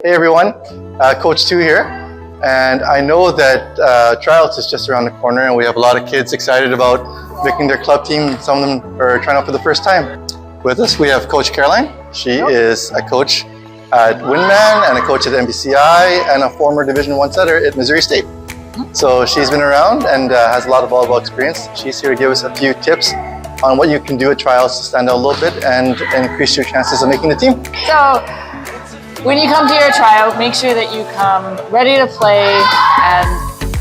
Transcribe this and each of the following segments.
Hey everyone, Coach 2 here, and I know that Tryout is just around the corner and we have a lot of kids excited about picking their club team. Some of them are trying out for the first time. With us we have Coach Caroline. She is a coach at Windman and a coach at NBCI and a former Division I setter at Missouri State. So she's been around and has a lot of volleyball experience. She's here to give us a few tips on what you can do at Tryouts to stand out a little bit and increase your chances of making the team. So, when you come to your tryout, make sure that you come ready to play and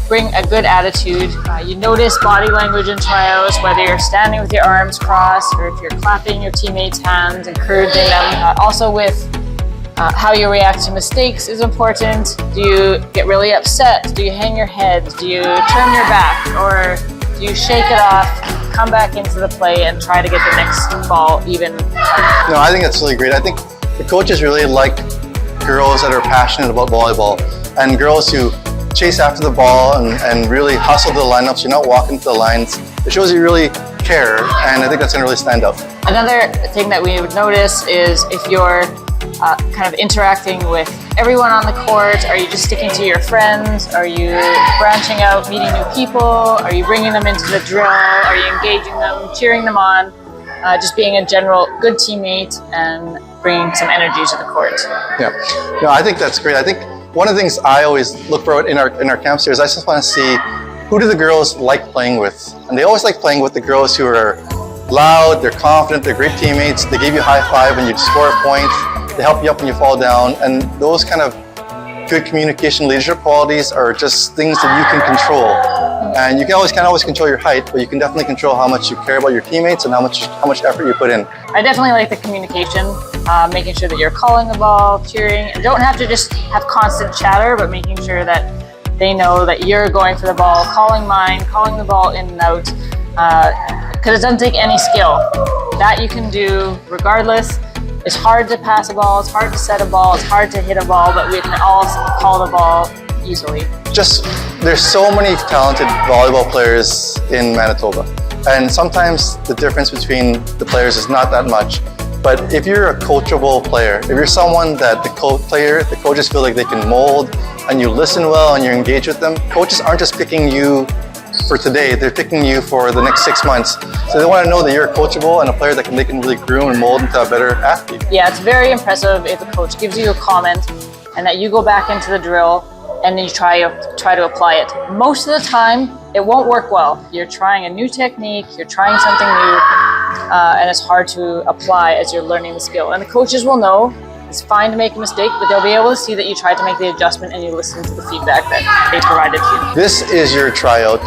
bring a good attitude. You notice body language in tryouts, whether you're standing with your arms crossed or if you're clapping your teammates' hands, encouraging them. Also with how you react to mistakes is important. Do you get really upset? Do you hang your head? Do you turn your back? Or do you shake it off, come back into the play and try to get the next ball even? No, I think that's really great. I think the coaches really like girls that are passionate about volleyball and girls who chase after the ball and really hustle the lineups. You're not walking to the lines. It shows you really care, and I think that's going to really stand out. Another thing that we would notice is if you're kind of interacting with everyone on the court. Are you just sticking to your friends? Are you branching out, meeting new people? Are you bringing them into the drill? Are you engaging them, cheering them on? Just being a general good teammate and bringing some energy to the court. Yeah, no, I think that's great. I think one of the things I always look for in our camps here is I just want to see who do the girls like playing with, and they always like playing with the girls who are loud, they're confident, they're great teammates. They give you a high five when you score a point. They help you up when you fall down, and those kind of good communication, leadership qualities are just things that you can control. And you can't always control your height, but you can definitely control how much you care about your teammates and how much effort you put in. I definitely like the communication, making sure that you're calling the ball, cheering. You don't have to just have constant chatter, but making sure that they know that you're going for the ball, calling the ball in and out, because it doesn't take any skill. That you can do regardless. It's hard to pass a ball, it's hard to set a ball, it's hard to hit a ball, but we can all call the ball easily. There's so many talented volleyball players in Manitoba, and sometimes the difference between the players is not that much. But if you're a coachable player, if you're someone that the coaches feel like they can mold, and you listen well and you engage with them, coaches aren't just picking you for today, they're picking you for the next 6 months. So they want to know that you're coachable and a player that they can really groom and mold into a better athlete. Yeah, it's very impressive if a coach gives you a comment and that you go back into the drill and then you try to apply it. Most of the time, it won't work well. You're trying a new technique, you're trying something new, and it's hard to apply as you're learning the skill. And the coaches will know it's fine to make a mistake, but they'll be able to see that you tried to make the adjustment and you listen to the feedback that they provided to you. This is your tryout,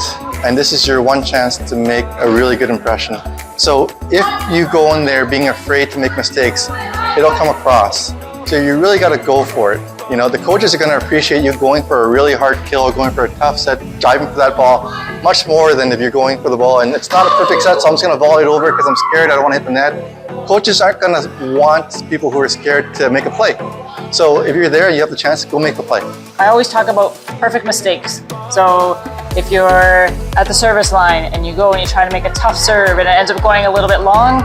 and this is your one chance to make a really good impression. So if you go in there being afraid to make mistakes, it'll come across. So you really got to go for it. You know, the coaches are going to appreciate you going for a really hard kill or going for a tough set, diving for that ball, much more than if you're going for the ball. And it's not a perfect set, so I'm just going to volley it over because I'm scared, I don't want to hit the net. Coaches aren't going to want people who are scared to make a play. So if you're there and you have the chance, go make the play. I always talk about perfect mistakes. So if you're at the service line and you go and you try to make a tough serve and it ends up going a little bit long,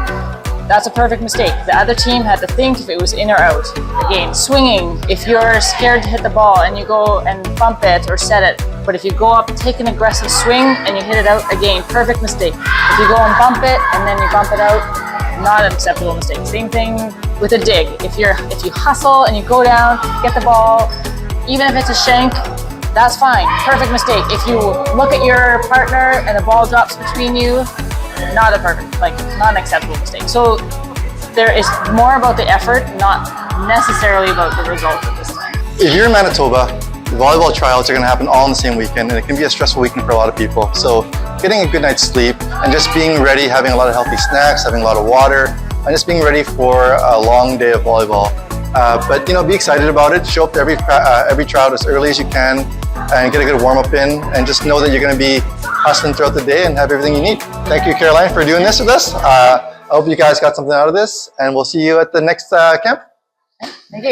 that's a perfect mistake. The other team had to think if it was in or out. Again, swinging, if you're scared to hit the ball and you go and bump it or set it, but if you go up, take an aggressive swing and you hit it out, again, perfect mistake. If you go and bump it and then you bump it out, not an acceptable mistake. Same thing with a dig. If you hustle and you go down, get the ball, even if it's a shank, that's fine, perfect mistake. If you look at your partner and the ball drops between you, not an acceptable mistake. So there is more about the effort, not necessarily about the result at this time. If you're in Manitoba, the volleyball tryouts are going to happen all in the same weekend, and it can be a stressful weekend for a lot of people. So getting a good night's sleep and just being ready, having a lot of healthy snacks, having a lot of water, and just being ready for a long day of volleyball. But be excited about it. Show up to every tryout as early as you can and get a good warm-up in, and just know that you're going to be hustling throughout the day and have everything you need. Thank you, Caroline, for doing this with us. I hope you guys got something out of this, and we'll see you at the next camp. Thank you.